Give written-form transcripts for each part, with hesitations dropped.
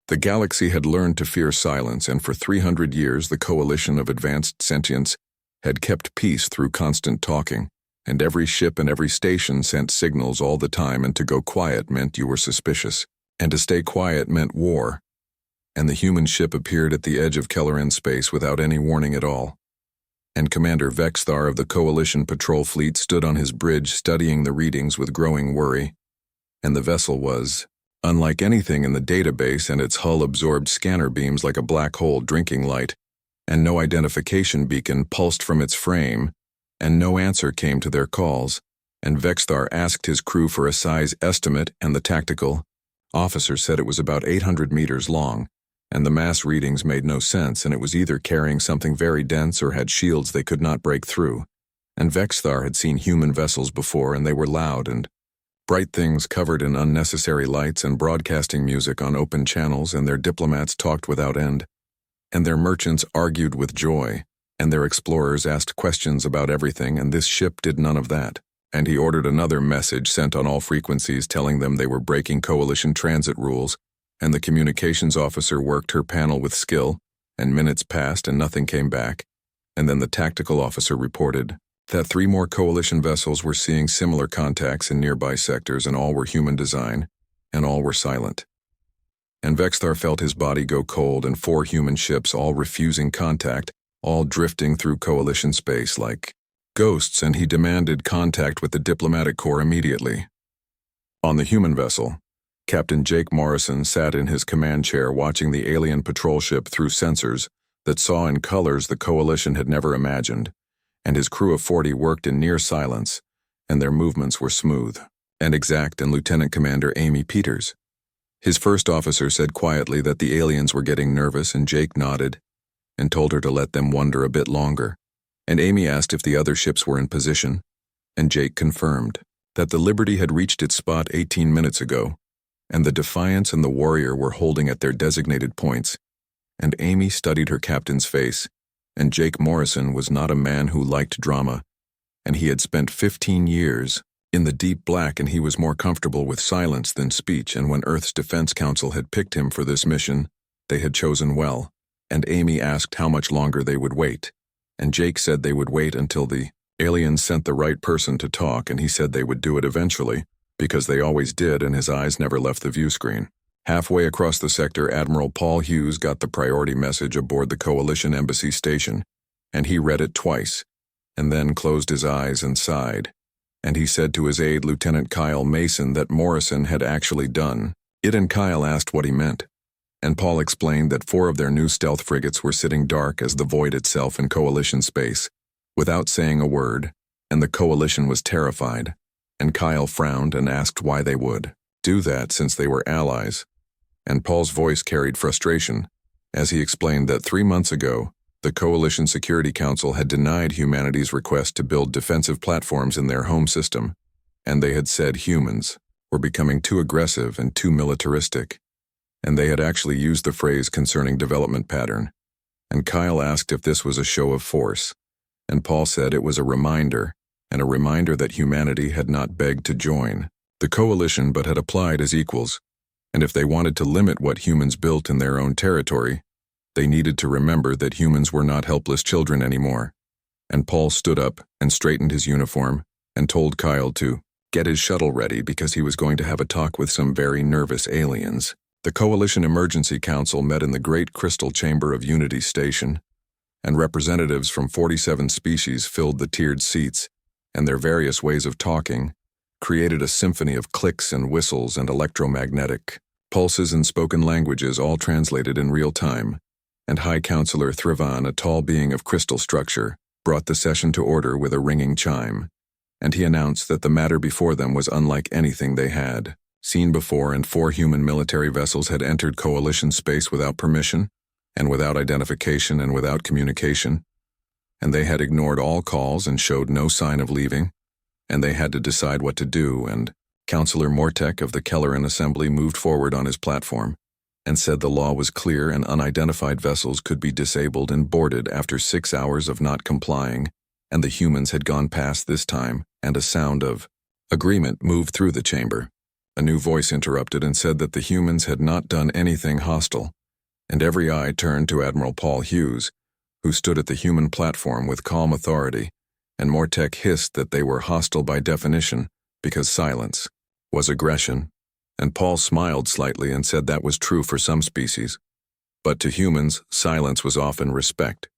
The galaxy had learned to fear silence, and for 300 years the coalition of advanced sentience had kept peace through constant talking, and every ship and every station sent signals all the time, and to go quiet meant you were suspicious, and to stay quiet meant war. And the human ship appeared at the edge of Kelleran space without any warning at all. And Commander Vexthar of the Coalition Patrol Fleet stood on his bridge studying the readings with growing worry. And the vessel was unlike anything in the database, and its hull absorbed scanner beams like a black hole drinking light, and no identification beacon pulsed from its frame, and no answer came to their calls, and Vexthar asked his crew for a size estimate, and the tactical officer said it was about 800 meters long, and the mass readings made no sense, and it was either carrying something very dense or had shields they could not break through. And Vexthar had seen human vessels before, and they were loud and bright things covered in unnecessary lights and broadcasting music on open channels, and their diplomats talked without end, and their merchants argued with joy, and their explorers asked questions about everything, and this ship did none of that. And he ordered another message sent on all frequencies telling them they were breaking coalition transit rules, and the communications officer worked her panel with skill, and minutes passed and nothing came back, and then the tactical officer reported that 3 more coalition vessels were seeing similar contacts in nearby sectors, and all were human design, and all were silent. And Vexthar felt his body go cold, and 4 human ships all refusing contact, all drifting through coalition space like ghosts, and he demanded contact with the diplomatic corps immediately. On the human vessel, Captain Jake Morrison sat in his command chair watching the alien patrol ship through sensors that saw in colors the coalition had never imagined, and his crew of 40 worked in near silence, and their movements were smooth and exact, and Lieutenant Commander Amy Peters, his first officer, said quietly that the aliens were getting nervous, and Jake nodded and told her to let them wonder a bit longer, and Amy asked if the other ships were in position, and Jake confirmed that the Liberty had reached its spot 18 minutes ago, and the Defiance and the Warrior were holding at their designated points, and Amy studied her captain's face, and Jake Morrison was not a man who liked drama, and he had spent 15 years in the deep black, and he was more comfortable with silence than speech, and when Earth's Defense Council had picked him for this mission, they had chosen well, and Amy asked how much longer they would wait, and Jake said they would wait until the aliens sent the right person to talk, and he said they would do it eventually, because they always did, and his eyes never left the view screen. Halfway across the sector, Admiral Paul Hughes got the priority message aboard the Coalition Embassy station, and he read it twice, and then closed his eyes and sighed, and he said to his aide, Lieutenant Kyle Mason, that Morrison had actually done it, and Kyle asked what he meant, and Paul explained that 4 of their new stealth frigates were sitting dark as the void itself in Coalition space, without saying a word, and the Coalition was terrified, and Kyle frowned and asked why they would do that since they were allies. And Paul's voice carried frustration as he explained that 3 months ago, the Coalition Security Council had denied humanity's request to build defensive platforms in their home system, and they had said humans were becoming too aggressive and too militaristic, and they had actually used the phrase concerning development pattern. And Kyle asked if this was a show of force, and Paul said it was a reminder, and a reminder that humanity had not begged to join the Coalition but had applied as equals, and if they wanted to limit what humans built in their own territory, they needed to remember that humans were not helpless children anymore. And Paul stood up and straightened his uniform and told Kyle to get his shuttle ready because he was going to have a talk with some very nervous aliens. The Coalition Emergency Council met in the Great Crystal Chamber of Unity Station, and representatives from 47 species filled the tiered seats, and their various ways of talking created a symphony of clicks and whistles and electromagnetic pulses and spoken languages, all translated in real time. And High Counselor Thrivan, a tall being of crystal structure, brought the session to order with a ringing chime, and he announced that the matter before them was unlike anything they had seen before, and 4 human military vessels had entered Coalition space without permission, and without identification and without communication, and they had ignored all calls and showed no sign of leaving, and they had to decide what to do, and Counselor Mortek of the Kelleran Assembly moved forward on his platform and said the law was clear and unidentified vessels could be disabled and boarded after 6 hours of not complying, and the humans had gone past this time, and a sound of agreement moved through the chamber. A new voice interrupted and said that the humans had not done anything hostile, and every eye turned to Admiral Paul Hughes, who stood at the human platform with calm authority, and Mortek hissed that they were hostile by definition because silence was aggression, and Paul smiled slightly and said that was true for some species, but to humans, silence was often respect,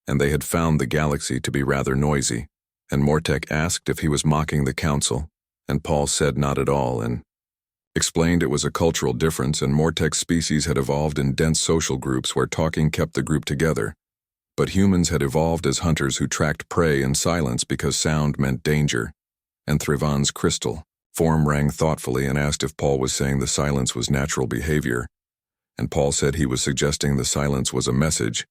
and they had found the galaxy to be rather noisy, and Mortek asked if he was mocking the council, and Paul said not at all and explained it was a cultural difference and Mortek's species had evolved in dense social groups where talking kept the group together, but humans had evolved as hunters who tracked prey in silence because sound meant danger, and Thrivan's crystal form rang thoughtfully and asked if Paul was saying the silence was natural behavior, and Paul said he was suggesting the silence was a message,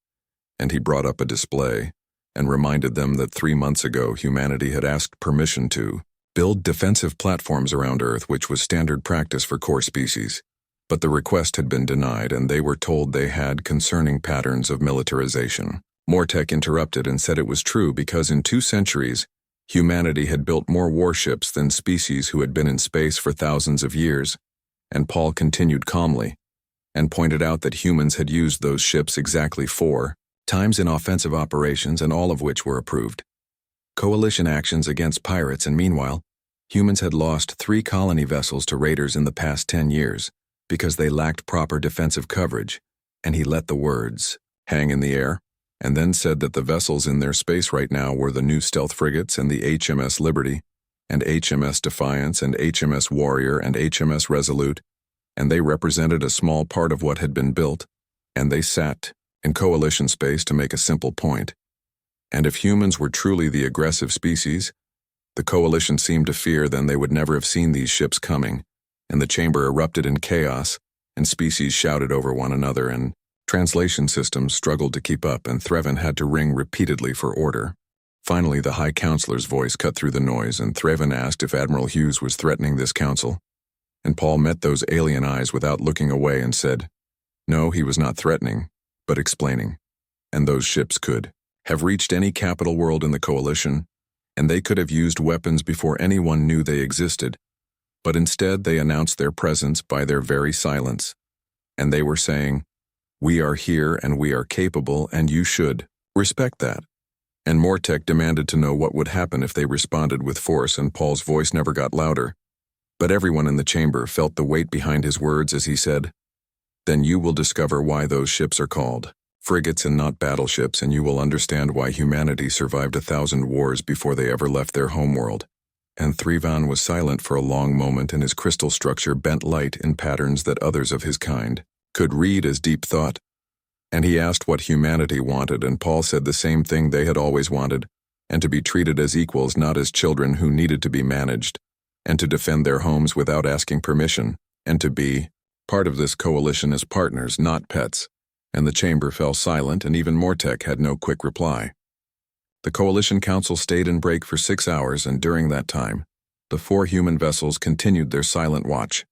and he brought up a display and reminded them that 3 months ago humanity had asked permission to build defensive platforms around Earth, which was standard practice for core species, but the request had been denied and they were told they had concerning patterns of militarization. Mortek interrupted and said it was true because in 2 centuries, humanity had built more warships than species who had been in space for thousands of years, and Paul continued calmly, and pointed out that humans had used those ships exactly 4 times in offensive operations and all of which were approved. Coalition actions against pirates, and meanwhile, humans had lost 3 colony vessels to raiders in the past 10 years because they lacked proper defensive coverage, and he let the words hang in the air, and then said that the vessels in their space right now were the new stealth frigates and the HMS Liberty, and HMS Defiance and HMS Warrior and HMS Resolute, and they represented a small part of what had been built, and they sat in coalition space to make a simple point. And if humans were truly the aggressive species, the coalition seemed to fear then they would never have seen these ships coming, and the chamber erupted in chaos, and species shouted over one another, and translation systems struggled to keep up, and Threvan had to ring repeatedly for order. Finally, the High Counselor's voice cut through the noise, and Threvan asked if Admiral Hughes was threatening this council, and Paul met those alien eyes without looking away and said, no, he was not threatening, but explaining, and those ships could have reached any capital world in the coalition, and they could have used weapons before anyone knew they existed, but instead they announced their presence by their very silence, and they were saying, we are here and we are capable and you should respect that. And Mortek demanded to know what would happen if they responded with force, and Paul's voice never got louder, but everyone in the chamber felt the weight behind his words as he said, then you will discover why those ships are called frigates and not battleships, and you will understand why humanity survived 1,000 wars before they ever left their homeworld. And Thrivan was silent for a long moment, and his crystal structure bent light in patterns that others of his kind could read as deep thought. And he asked what humanity wanted, and Paul said the same thing they had always wanted, and to be treated as equals, not as children who needed to be managed, and to defend their homes without asking permission, and to be part of this coalition as partners, not pets. And the chamber fell silent, and even Mortek had no quick reply. The Coalition Council stayed in break for 6 hours, and during that time, the 4 human vessels continued their silent watch,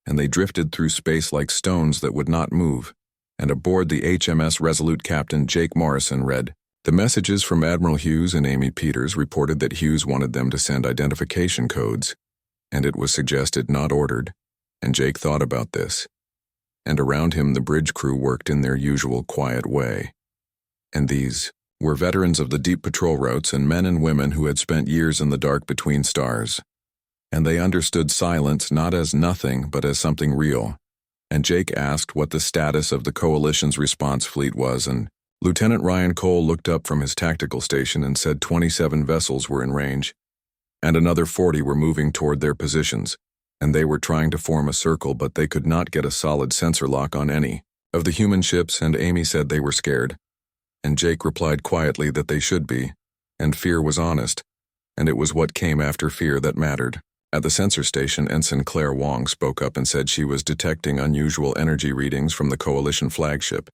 and they drifted through space like stones that would not move, and aboard the HMS Resolute Captain Jake Morrison read, the messages from Admiral Hughes and Amy Peters reported that Hughes wanted them to send identification codes, and it was suggested not ordered, and Jake thought about this. And around him the bridge crew worked in their usual quiet way. And these were veterans of the deep patrol routes and men and women who had spent years in the dark between stars. And they understood silence not as nothing but as something real. And Jake asked what the status of the Coalition's response fleet was, and Lieutenant Ryan Cole looked up from his tactical station and said 27 vessels were in range, and another 40 were moving toward their positions, and they were trying to form a circle, but they could not get a solid sensor lock on any of the human ships, and Amy said they were scared. And Jake replied quietly that they should be, and fear was honest, and it was what came after fear that mattered. At the sensor station, Ensign Claire Wong spoke up and said she was detecting unusual energy readings from the Coalition flagship,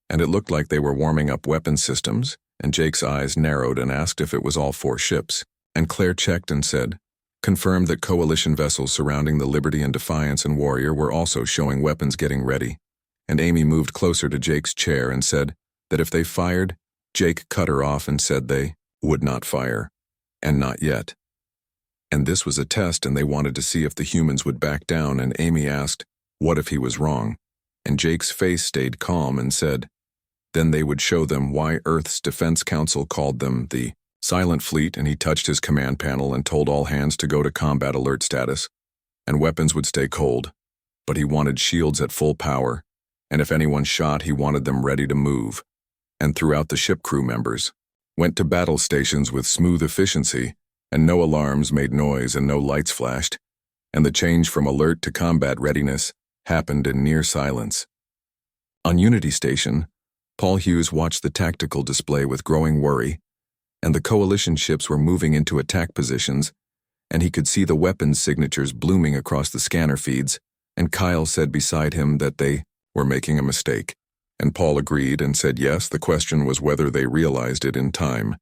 and it looked like they were warming up weapon systems, and Jake's eyes narrowed and asked if it was all 4 ships, and Claire checked and said, confirmed that Coalition vessels surrounding the Liberty and Defiance and Warrior were also showing weapons getting ready, and Amy moved closer to Jake's chair and said that if they fired, Jake cut her off and said they would not fire, and not yet. And this was a test, and they wanted to see if the humans would back down, and Amy asked, what if he was wrong? And Jake's face stayed calm and said, then they would show them why Earth's Defense Council called them the Silent Fleet, and he touched his command panel and told all hands to go to combat alert status, and weapons would stay cold. But he wanted shields at full power, and if anyone shot, he wanted them ready to move. And throughout the ship, crew members went to battle stations with smooth efficiency, and no alarms made noise and no lights flashed, and the change from alert to combat readiness happened in near silence. On Unity Station, Paul Hughes watched the tactical display with growing worry, and the coalition ships were moving into attack positions, and he could see the weapons signatures blooming across the scanner feeds, and Kyle said beside him that they were making a mistake. And Paul agreed and said yes, the question was whether they realized it in time.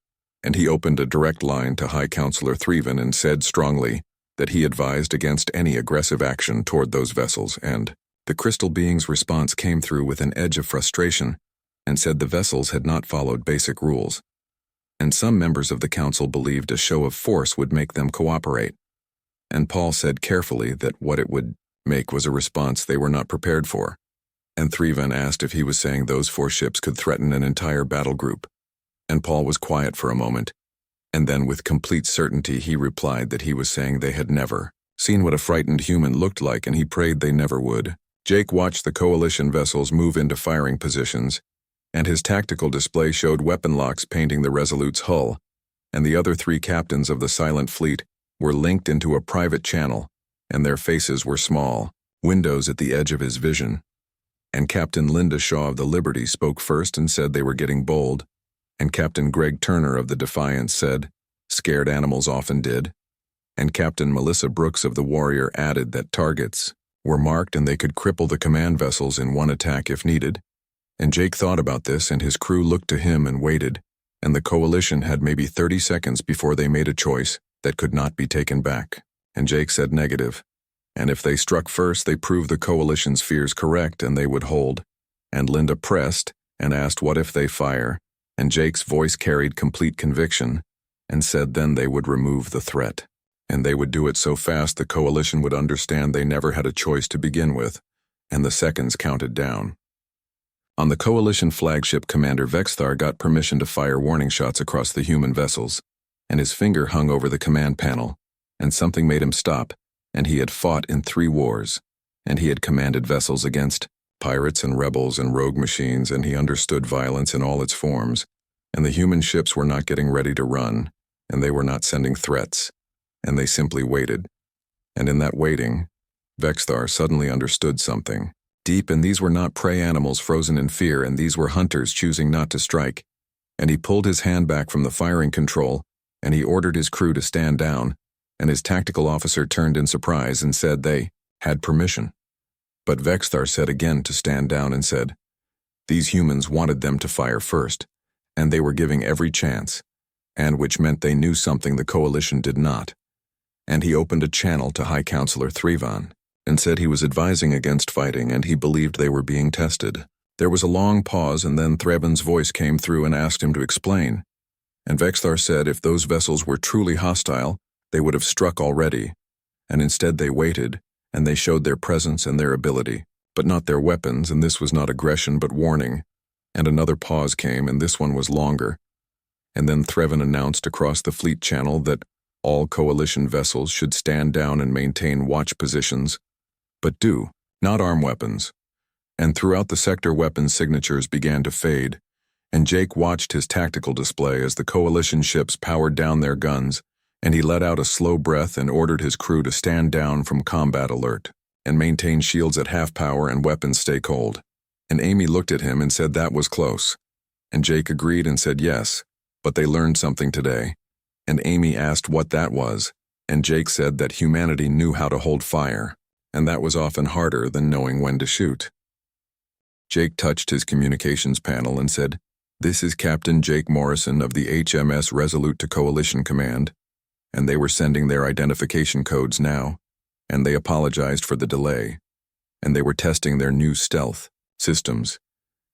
And he opened a direct line to High Counselor Threven and said strongly that he advised against any aggressive action toward those vessels, and the crystal being's response came through with an edge of frustration and said the vessels had not followed basic rules. And some members of the council believed a show of force would make them cooperate. And Paul said carefully that what it would make was a response they were not prepared for. And Threven asked if he was saying those 4 ships could threaten an entire battle group. And Paul was quiet for a moment, and then with complete certainty he replied that he was saying they had never seen what a frightened human looked like, and he prayed they never would. Jake watched the coalition vessels move into firing positions, and his tactical display showed weapon locks painting the Resolute's hull, and the other 3 captains of the Silent Fleet were linked into a private channel, and their faces were small, windows at the edge of his vision. And Captain Linda Shaw of the Liberty spoke first and said they were getting bold, and Captain Greg Turner of the Defiance said, scared animals often did, and Captain Melissa Brooks of the Warrior added that targets were marked and they could cripple the command vessels in one attack if needed. And Jake thought about this, and his crew looked to him and waited, and the coalition had maybe 30 seconds before they made a choice that could not be taken back. And Jake said negative, and if they struck first, they proved the coalition's fears correct and they would hold. And Linda pressed and asked what if they fire, and Jake's voice carried complete conviction and said then they would remove the threat. And they would do it so fast the coalition would understand they never had a choice to begin with, and the seconds counted down. On the coalition flagship, Commander Vexthar got permission to fire warning shots across the human vessels, and his finger hung over the command panel, and something made him stop, and he had fought in 3 wars, and he had commanded vessels against pirates and rebels and rogue machines, and he understood violence in all its forms, and the human ships were not getting ready to run, and they were not sending threats, and they simply waited. And in that waiting, Vexthar suddenly understood something deep, and these were not prey animals frozen in fear, and these were hunters choosing not to strike. And he pulled his hand back from the firing control, and he ordered his crew to stand down, and his tactical officer turned in surprise and said they had permission. But Vexthar said again to stand down and said, these humans wanted them to fire first, and they were giving every chance, and which meant they knew something the coalition did not. And he opened a channel to High Counselor Threven, and said he was advising against fighting and he believed they were being tested. There was a long pause, and then Threven's voice came through and asked him to explain. And Vexthar said if those vessels were truly hostile, they would have struck already, and instead they waited, and they showed their presence and their ability, but not their weapons, and this was not aggression but warning. And another pause came, and this one was longer. And then Threven announced across the fleet channel that all coalition vessels should stand down and maintain watch positions, but do not arm weapons. And throughout the sector, weapons signatures began to fade, and Jake watched his tactical display as the coalition ships powered down their guns, and he let out a slow breath and ordered his crew to stand down from combat alert and maintain shields at half power and weapons stay cold. And Amy looked at him and said that was close. And Jake agreed and said yes, but they learned something today. And Amy asked what that was, and Jake said that humanity knew how to hold fire, and that was often harder than knowing when to shoot. Jake touched his communications panel and said, this is Captain Jake Morrison of the HMS Resolute to Coalition Command, and they were sending their identification codes now, and they apologized for the delay, and they were testing their new stealth systems,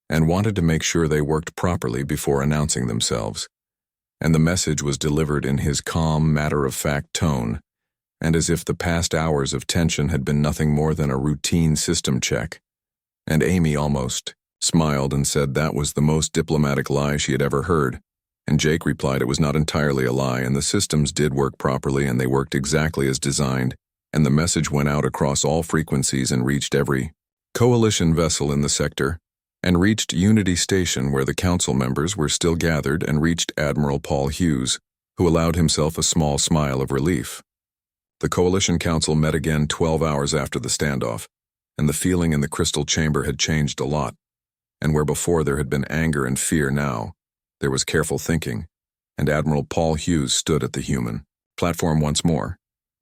and wanted to make sure they worked properly before announcing themselves. And the message was delivered in his calm, matter-of-fact tone, and as if the past hours of tension had been nothing more than a routine system check. And Amy almost smiled and said that was the most diplomatic lie she had ever heard, and Jake replied it was not entirely a lie, and the systems did work properly, and they worked exactly as designed, and the message went out across all frequencies and reached every coalition vessel in the sector, and reached Unity Station where the council members were still gathered, and reached Admiral Paul Hughes, who allowed himself a small smile of relief. The Coalition Council met again 12 hours after the standoff, and the feeling in the crystal chamber had changed a lot, and where before there had been anger and fear, now there was careful thinking, and Admiral Paul Hughes stood at the human platform once more.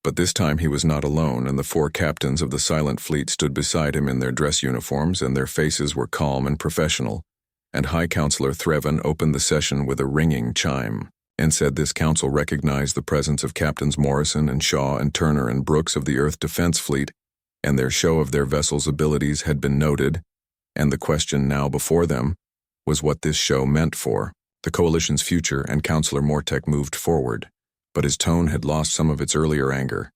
But this time he was not alone, and the 4 captains of the Silent Fleet stood beside him in their dress uniforms, and their faces were calm and professional, and High Counselor Threven opened the session with a ringing chime, and said this council recognized the presence of Captains Morrison and Shaw and Turner and Brooks of the Earth Defense Fleet, and their show of their vessel's abilities had been noted, and the question now before them was what this show meant for the Coalition's future, and Counselor Mortek moved forward, but his tone had lost some of its earlier anger,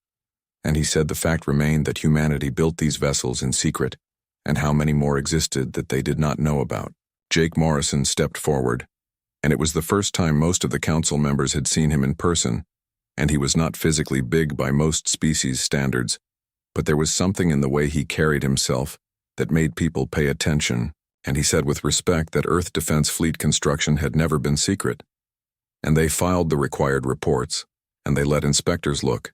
and he said the fact remained that humanity built these vessels in secret, and how many more existed that they did not know about. Jake Morrison stepped forward, and it was the first time most of the council members had seen him in person, and he was not physically big by most species standards, but there was something in the way he carried himself that made people pay attention, and he said with respect that Earth Defense Fleet construction had never been secret, and they filed the required reports, and they let inspectors look,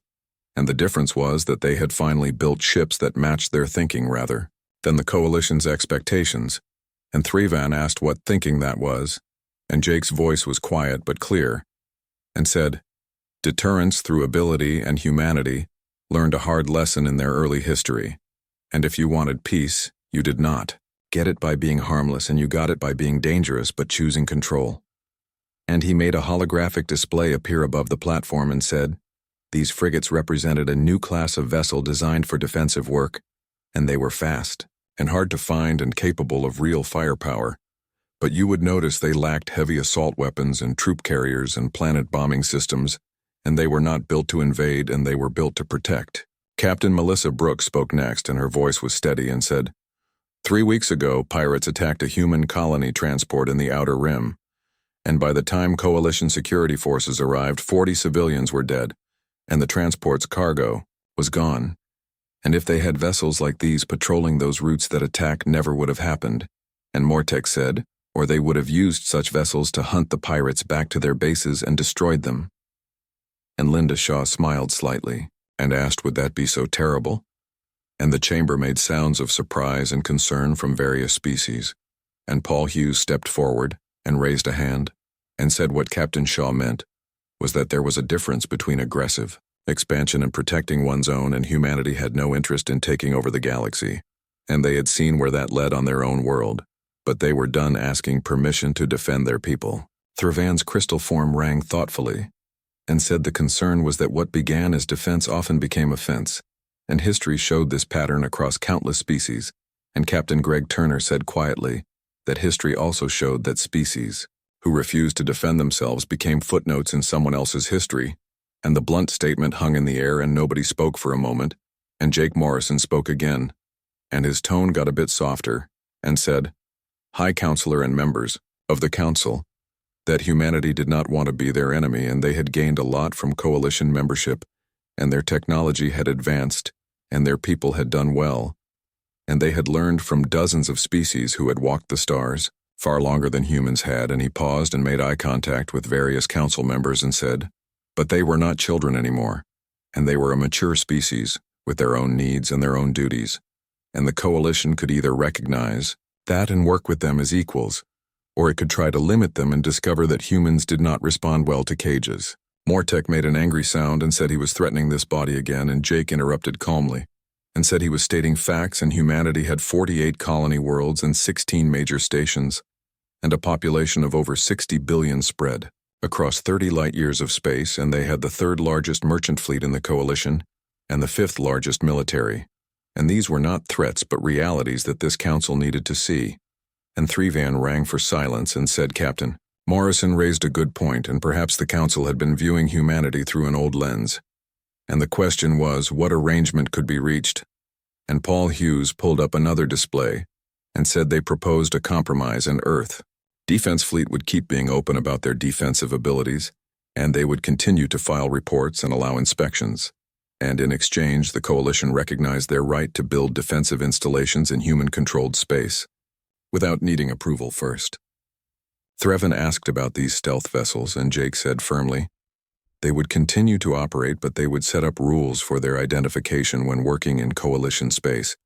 and the difference was that they had finally built ships that matched their thinking rather than the Coalition's expectations, and Threvan asked what thinking that was, and Jake's voice was quiet but clear, and said, "Deterrence through ability and humanity learned a hard lesson in their early history, and if you wanted peace, you did not get it by being harmless, and you got it by being dangerous but choosing control." And he made a holographic display appear above the platform and said, these frigates represented a new class of vessel designed for defensive work, and they were fast and hard to find and capable of real firepower. But you would notice they lacked heavy assault weapons and troop carriers and planet bombing systems, and they were not built to invade, and they were built to protect. Captain Melissa Brooks spoke next, and her voice was steady and said, 3 weeks ago, pirates attacked a human colony transport in the Outer Rim, and by the time Coalition security forces arrived, 40 civilians were dead, and the transport's cargo was gone. And if they had vessels like these patrolling those routes, that attack never would have happened, and Mortek said, or they would have used such vessels to hunt the pirates back to their bases and destroyed them. And Linda Shaw smiled slightly, and asked would that be so terrible? And the chamber made sounds of surprise and concern from various species, and Paul Hughes stepped forward and raised a hand, and said what Captain Shaw meant was that there was a difference between aggressive expansion and protecting one's own, and humanity had no interest in taking over the galaxy, and they had seen where that led on their own world, but they were done asking permission to defend their people. Threvan's crystal form rang thoughtfully, and said the concern was that what began as defense often became offense, and history showed this pattern across countless species, and Captain Greg Turner said quietly that history also showed that species who refused to defend themselves became footnotes in someone else's history, and the blunt statement hung in the air and nobody spoke for a moment, and Jake Morrison spoke again, and his tone got a bit softer, and said, High Counselor and members of the Council, that humanity did not want to be their enemy, and they had gained a lot from Coalition membership, and their technology had advanced, and their people had done well, and they had learned from dozens of species who had walked the stars, far longer than humans had, and he paused and made eye contact with various council members and said, but they were not children anymore, and they were a mature species with their own needs and their own duties, and the Coalition could either recognize that and work with them as equals, or it could try to limit them and discover that humans did not respond well to cages. Mortek made an angry sound and said he was threatening this body again, and Jake interrupted calmly and said he was stating facts, and humanity had 48 colony worlds and 16 major stations, and a population of over 60 billion spread across 30 light-years of space, and they had the 3rd largest merchant fleet in the Coalition and the 5th largest military. And these were not threats but realities that this council needed to see. And Threvan rang for silence and said, Captain Morrison raised a good point, and perhaps the council had been viewing humanity through an old lens. And the question was, what arrangement could be reached? And Paul Hughes pulled up another display and said they proposed a compromise, and Earth Defense Fleet would keep being open about their defensive abilities, and they would continue to file reports and allow inspections. And in exchange, the coalition recognized their right to build defensive installations in human-controlled space, without needing approval first. Threven asked about these stealth vessels, and Jake said firmly, they would continue to operate, but they would set up rules for their identification when working in coalition space,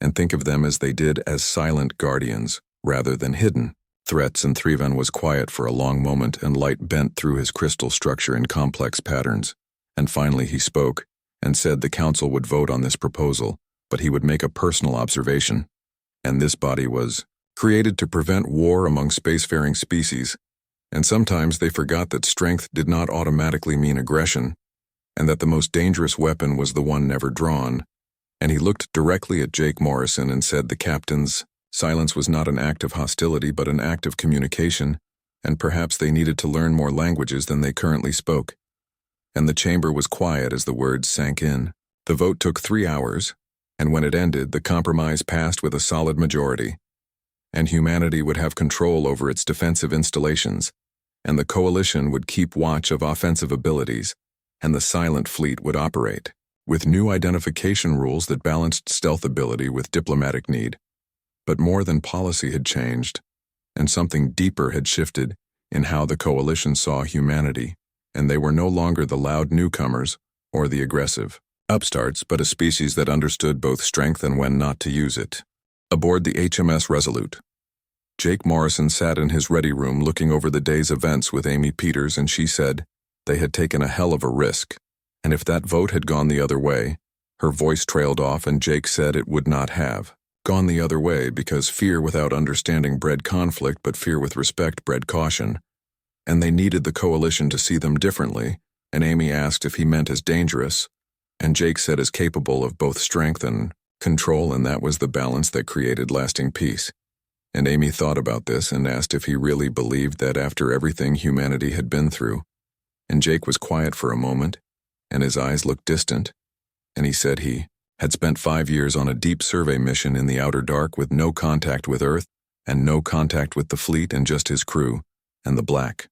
and think of them as they did as silent guardians, rather than hidden threats. And Threven was quiet for a long moment, and light bent through his crystal structure in complex patterns. And finally he spoke, and said the council would vote on this proposal, but he would make a personal observation. And this body was created to prevent war among spacefaring species, and sometimes they forgot that strength did not automatically mean aggression, and that the most dangerous weapon was the one never drawn. And he looked directly at Jake Morrison and said the captain's silence was not an act of hostility but an act of communication, and perhaps they needed to learn more languages than they currently spoke. And the chamber was quiet as the words sank in. The vote took 3 hours, and when it ended, the compromise passed with a solid majority. And humanity would have control over its defensive installations, and the coalition would keep watch of offensive abilities, and the silent fleet would operate, with new identification rules that balanced stealth ability with diplomatic need. But more than policy had changed, and something deeper had shifted in how the coalition saw humanity, and they were no longer the loud newcomers or the aggressive upstarts, but a species that understood both strength and when not to use it. Aboard the HMS Resolute, Jake Morrison sat in his ready room looking over the day's events with Amy Peters, and she said they had taken a hell of a risk, and if that vote had gone the other way, her voice trailed off, and Jake said it would not have gone the other way because fear without understanding bred conflict, but fear with respect bred caution, and they needed the coalition to see them differently. And Amy asked if he meant as dangerous, and Jake said as capable of both strength and control, and that was the balance that created lasting peace. And Amy thought about this and asked if he really believed that after everything humanity had been through. And Jake was quiet for a moment, and his eyes looked distant, and he said he had spent 5 years on a deep survey mission in the outer dark with no contact with Earth and no contact with the fleet and just his crew and the black.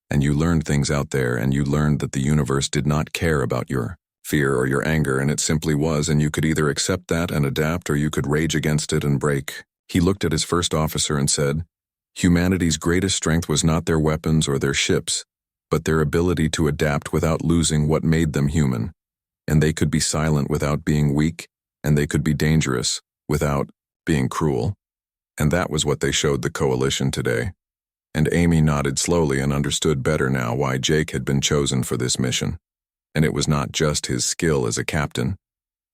And you learned things out there, and you learned that the universe did not care about your fear or your anger, and it simply was, and you could either accept that and adapt, or you could rage against it and break. He looked at his first officer and said, humanity's greatest strength was not their weapons or their ships, but their ability to adapt without losing what made them human. And they could be silent without being weak, and they could be dangerous without being cruel. And that was what they showed the coalition today. And Amy nodded slowly and understood better now why Jake had been chosen for this mission. And it was not just his skill as a captain,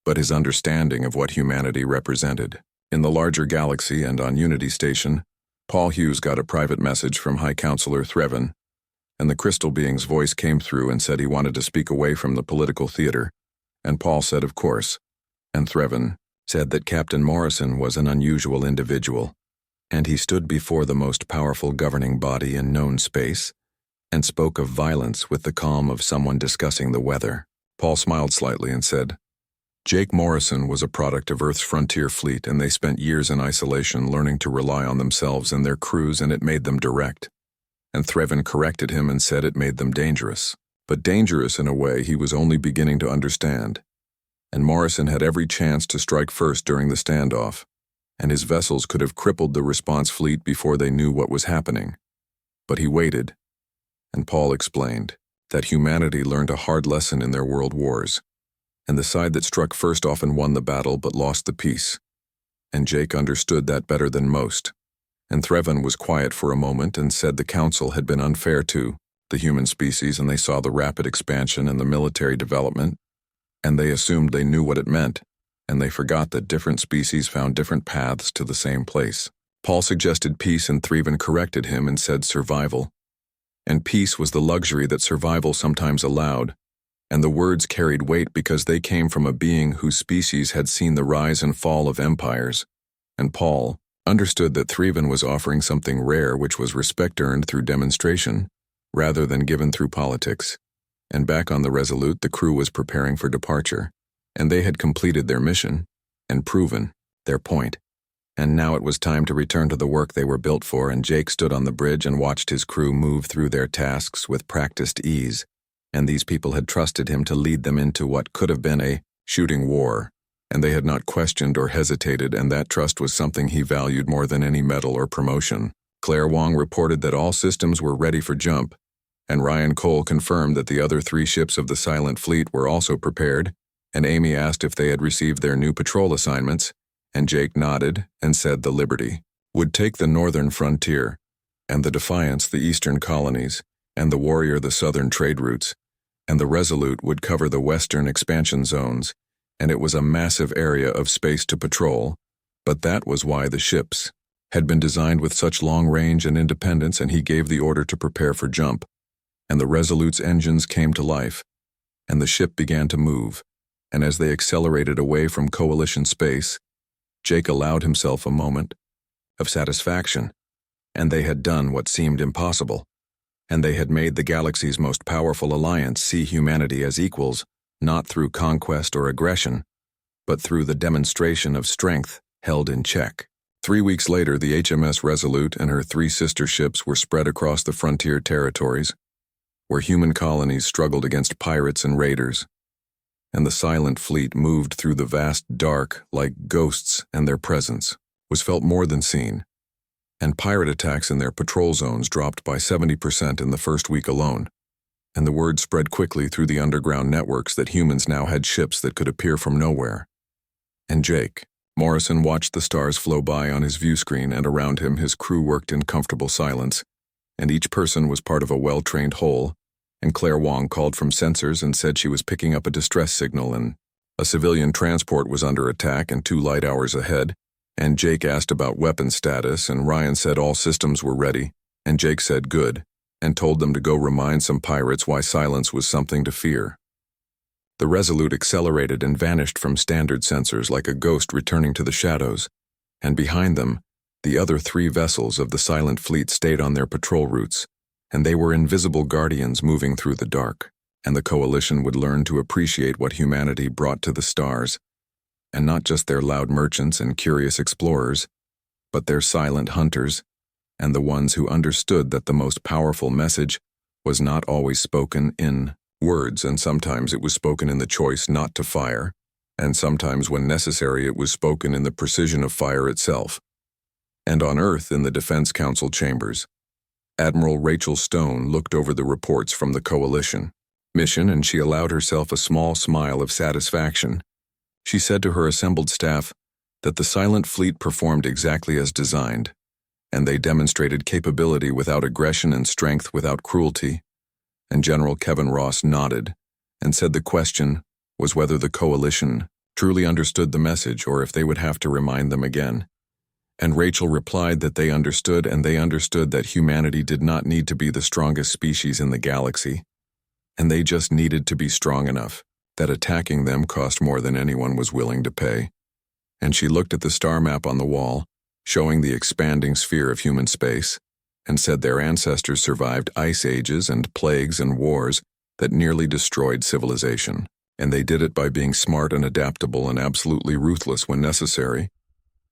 but his understanding of what humanity represented. In the larger galaxy and on Unity Station, Paul Hughes got a private message from High Counselor Threven, and the crystal being's voice came through and said he wanted to speak away from the political theater, and Paul said of course, and Threven said that Captain Morrison was an unusual individual, and he stood before the most powerful governing body in known space, and spoke of violence with the calm of someone discussing the weather. Paul smiled slightly and said, Jake Morrison was a product of Earth's frontier fleet, and they spent years in isolation learning to rely on themselves and their crews, and it made them direct. And Threven corrected him and said it made them dangerous, but dangerous in a way he was only beginning to understand. And Morrison had every chance to strike first during the standoff, and his vessels could have crippled the response fleet before they knew what was happening. But he waited, and Paul explained that humanity learned a hard lesson in their world wars, and the side that struck first often won the battle but lost the peace. And Jake understood that better than most. And Threven was quiet for a moment and said the council had been unfair to the human species, and they saw the rapid expansion and the military development, and they assumed they knew what it meant, and they forgot that different species found different paths to the same place. Paul suggested peace, and Threven corrected him and said survival. And peace was the luxury that survival sometimes allowed, and the words carried weight because they came from a being whose species had seen the rise and fall of empires. And Paul understood that Threven was offering something rare, which was respect earned through demonstration, rather than given through politics. And back on the Resolute, the crew was preparing for departure, and they had completed their mission and proven their point. And now it was time to return to the work they were built for, and Jake stood on the bridge and watched his crew move through their tasks with practiced ease. And these people had trusted him to lead them into what could have been a shooting war, and they had not questioned or hesitated, and that trust was something he valued more than any medal or promotion. Claire Wong reported that all systems were ready for jump, and Ryan Cole confirmed that the other 3 ships of the Silent Fleet were also prepared, and Amy asked if they had received their new patrol assignments, and Jake nodded and said the Liberty would take the northern frontier, and the Defiance the eastern colonies, and the Warrior the southern trade routes, and the Resolute would cover the western expansion zones, and it was a massive area of space to patrol, but that was why the ships had been designed with such long range and independence, and he gave the order to prepare for jump. And the Resolute's engines came to life, and the ship began to move, and as they accelerated away from Coalition space, Jake allowed himself a moment of satisfaction, and they had done what seemed impossible, and they had made the galaxy's most powerful alliance see humanity as equals, not through conquest or aggression, but through the demonstration of strength held in check. 3 weeks later, the HMS Resolute and her 3 sister ships were spread across the frontier territories, where human colonies struggled against pirates and raiders, and the Silent Fleet moved through the vast dark like ghosts, and their presence was felt more than seen, and pirate attacks in their patrol zones dropped by 70% in the first week alone, and the word spread quickly through the underground networks that humans now had ships that could appear from nowhere. And Jake Morrison watched the stars flow by on his view screen, and around him his crew worked in comfortable silence, and each person was part of a well-trained whole, and Claire Wong called from sensors and said she was picking up a distress signal, and a civilian transport was under attack and 2 light hours ahead, and Jake asked about weapon status, and Ryan said all systems were ready, and Jake said good, and told them to go remind some pirates why silence was something to fear. The Resolute accelerated and vanished from standard sensors like a ghost returning to the shadows, and behind them, the other 3 vessels of the Silent Fleet stayed on their patrol routes, and they were invisible guardians moving through the dark, and the Coalition would learn to appreciate what humanity brought to the stars, and not just their loud merchants and curious explorers, but their silent hunters, and the ones who understood that the most powerful message was not always spoken in words, and sometimes it was spoken in the choice not to fire, and sometimes when necessary it was spoken in the precision of fire itself. And on Earth, in the Defense Council chambers, Admiral Rachel Stone looked over the reports from the Coalition mission, and she allowed herself a small smile of satisfaction. She said to her assembled staff that the Silent Fleet performed exactly as designed, and they demonstrated capability without aggression and strength without cruelty. And General Kevin Ross nodded and said the question was whether the Coalition truly understood the message or if they would have to remind them again. And Rachel replied that they understood, and they understood that humanity did not need to be the strongest species in the galaxy, and they just needed to be strong enough that attacking them cost more than anyone was willing to pay. And she looked at the star map on the wall, showing the expanding sphere of human space, and said their ancestors survived ice ages and plagues and wars that nearly destroyed civilization, and they did it by being smart and adaptable and absolutely ruthless when necessary,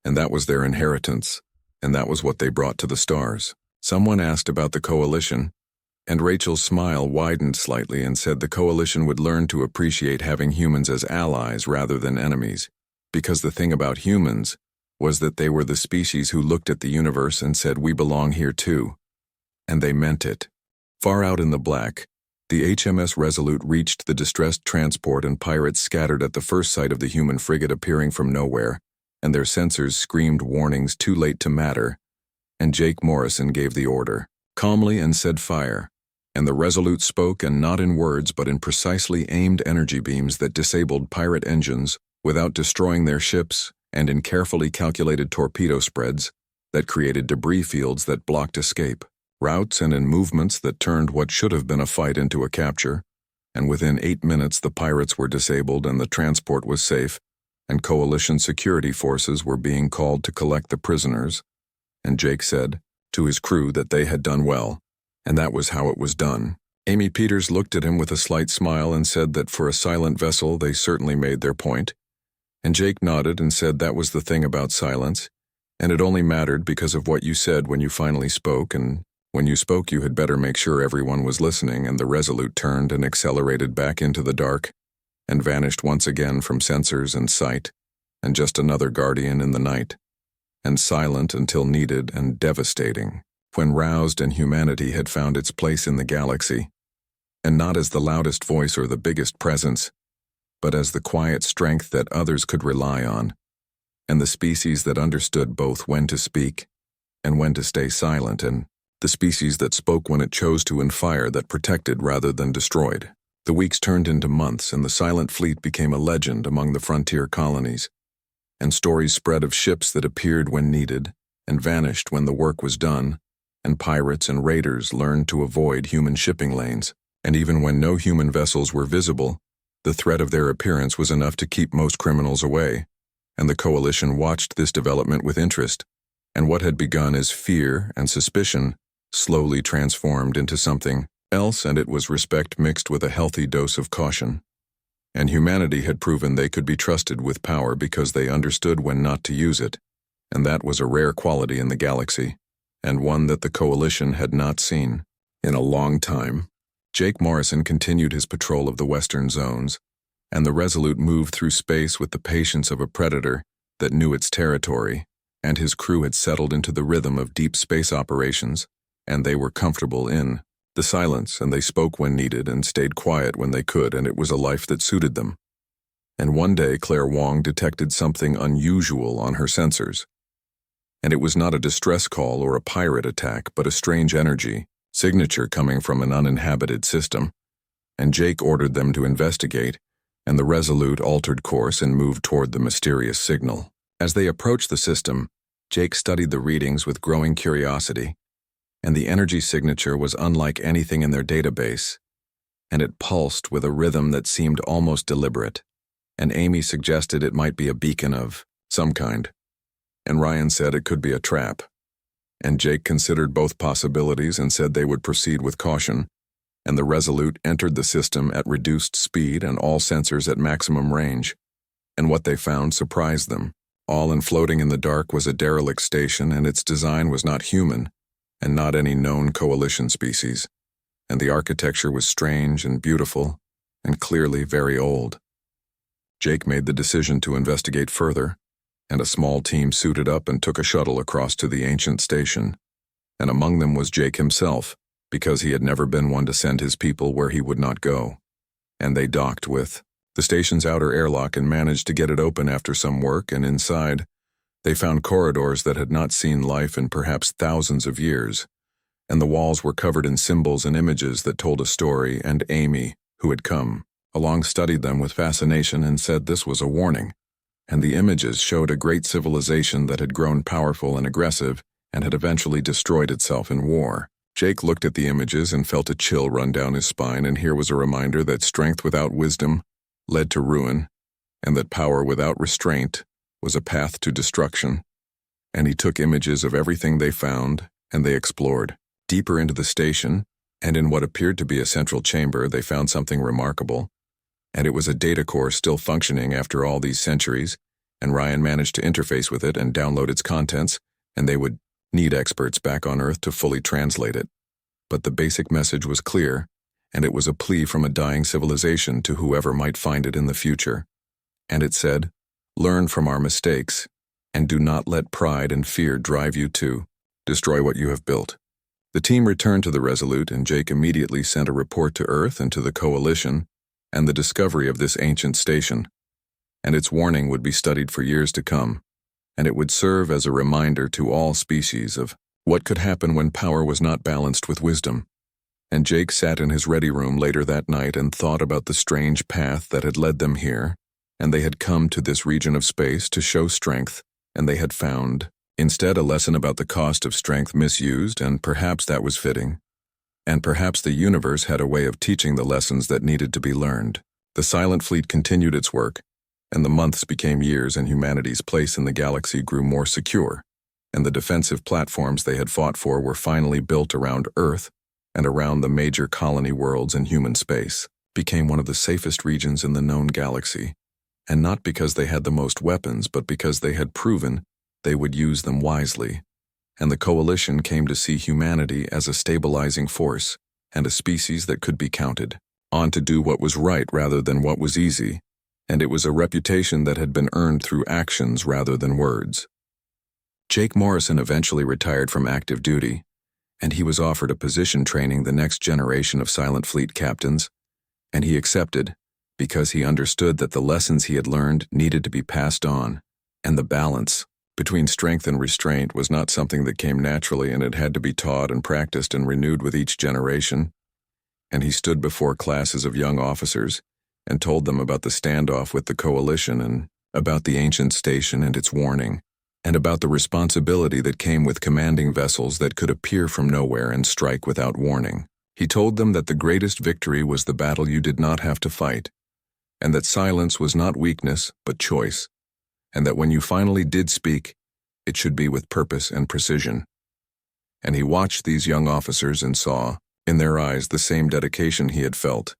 and that was their inheritance, and that was what they brought to the stars. Someone asked about the Coalition, and Rachel's smile widened slightly and said the Coalition would learn to appreciate having humans as allies rather than enemies, because the thing about humans was that they were the species who looked at the universe and said, "We belong here too." And they meant it. Far out in the black, the HMS Resolute reached the distressed transport, and pirates scattered at the first sight of the human frigate appearing from nowhere, and their sensors screamed warnings too late to matter, and Jake Morrison gave the order, calmly, and said fire, and the Resolute spoke, and not in words but in precisely aimed energy beams that disabled pirate engines without destroying their ships, and in carefully calculated torpedo spreads that created debris fields that blocked escape routes, and in movements that turned what should have been a fight into a capture, and within 8 minutes the pirates were disabled and the transport was safe, and Coalition security forces were being called to collect the prisoners, and Jake said to his crew that they had done well, and that was how it was done. Amy Peters looked at him with a slight smile and said that for a silent vessel they certainly made their point. And Jake nodded and said that was the thing about silence, and it only mattered because of what you said when you finally spoke, and when you spoke you had better make sure everyone was listening. And the Resolute turned and accelerated back into the dark, and vanished once again from sensors and sight, and just another guardian in the night, and silent until needed and devastating, when roused and humanity had found its place in the galaxy, and not as the loudest voice or the biggest presence, but as the quiet strength that others could rely on, and the species that understood both when to speak and when to stay silent, and the species that spoke when it chose to, and fire that protected rather than destroyed. The weeks turned into months, and the silent fleet became a legend among the frontier colonies, and stories spread of ships that appeared when needed and vanished when the work was done, and pirates and raiders learned to avoid human shipping lanes, and even when no human vessels were visible, the threat of their appearance was enough to keep most criminals away, and the Coalition watched this development with interest, and what had begun as fear and suspicion slowly transformed into something else, and it was respect mixed with a healthy dose of caution. And humanity had proven they could be trusted with power because they understood when not to use it, and that was a rare quality in the galaxy, and one that the Coalition had not seen in a long time. Jake Morrison continued his patrol of the western zones, and the Resolute moved through space with the patience of a predator that knew its territory, and his crew had settled into the rhythm of deep space operations, and they were comfortable in the silence, and they spoke when needed and stayed quiet when they could, and it was a life that suited them. And one day Claire Wong detected something unusual on her sensors, and it was not a distress call or a pirate attack, but a strange energy signature coming from an uninhabited system, and Jake ordered them to investigate, and the Resolute altered course and moved toward the mysterious signal. As they approached the system, Jake studied the readings with growing curiosity, and the energy signature was unlike anything in their database, and it pulsed with a rhythm that seemed almost deliberate, and Amy suggested it might be a beacon of some kind, and Ryan said it could be a trap, and Jake considered both possibilities and said they would proceed with caution, and the Resolute entered the system at reduced speed and all sensors at maximum range, and what they found surprised them. All and floating in the dark was a derelict station, and its design was not human, and not any known Coalition species, and the architecture was strange and beautiful, and clearly very old. Jake made the decision to investigate further, and a small team suited up and took a shuttle across to the ancient station, and among them was Jake himself, because he had never been one to send his people where he would not go, and they docked with the station's outer airlock and managed to get it open after some work, and inside, they found corridors that had not seen life in perhaps thousands of years, and the walls were covered in symbols and images that told a story, and Amy, who had come along, studied them with fascination and said this was a warning, and the images showed a great civilization that had grown powerful and aggressive and had eventually destroyed itself in war. Jake looked at the images and felt a chill run down his spine, and here was a reminder that strength without wisdom led to ruin, and that power without restraint was a path to destruction. And he took images of everything they found, and they explored deeper into the station, and in what appeared to be a central chamber they found something remarkable, and it was a data core still functioning after all these centuries, and Ryan managed to interface with it and download its contents, and they would need experts back on Earth to fully translate it. But the basic message was clear, and it was a plea from a dying civilization to whoever might find it in the future. And it said, "Learn from our mistakes, and do not let pride and fear drive you to destroy what you have built." The team returned to the Resolute, and Jake immediately sent a report to Earth and to the Coalition, and the discovery of this ancient station, and its warning would be studied for years to come, and it would serve as a reminder to all species of what could happen when power was not balanced with wisdom. And Jake sat in his ready room later that night and thought about the strange path that had led them here, and they had come to this region of space to show strength, and they had found, instead, a lesson about the cost of strength misused, and perhaps that was fitting. And perhaps the universe had a way of teaching the lessons that needed to be learned. The silent fleet continued its work, and the months became years, and humanity's place in the galaxy grew more secure, and the defensive platforms they had fought for were finally built around Earth, and around the major colony worlds in human space, became one of the safest regions in the known galaxy, and not because they had the most weapons, but because they had proven they would use them wisely. And the Coalition came to see humanity as a stabilizing force and a species that could be counted on to do what was right rather than what was easy, and it was a reputation that had been earned through actions rather than words. Jake Morrison eventually retired from active duty, and he was offered a position training the next generation of Silent Fleet captains, and he accepted because he understood that the lessons he had learned needed to be passed on, and the balance between strength and restraint was not something that came naturally, and it had to be taught and practiced and renewed with each generation. And he stood before classes of young officers and told them about the standoff with the Coalition and about the ancient station and its warning, and about the responsibility that came with commanding vessels that could appear from nowhere and strike without warning. He told them that the greatest victory was the battle you did not have to fight, and that silence was not weakness but choice, and that when you finally did speak, it should be with purpose and precision. And he watched these young officers and saw, in their eyes, the same dedication he had felt,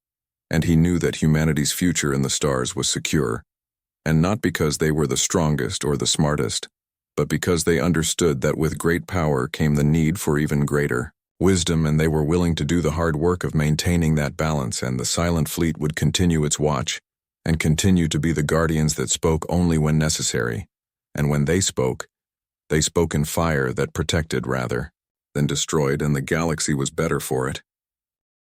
and he knew that humanity's future in the stars was secure, and not because they were the strongest or the smartest, but because they understood that with great power came the need for even greater wisdom, and they were willing to do the hard work of maintaining that balance, and the Silent Fleet would continue its watch, and continue to be the guardians that spoke only when necessary, and when they spoke in fire that protected rather than destroyed, and the galaxy was better for it.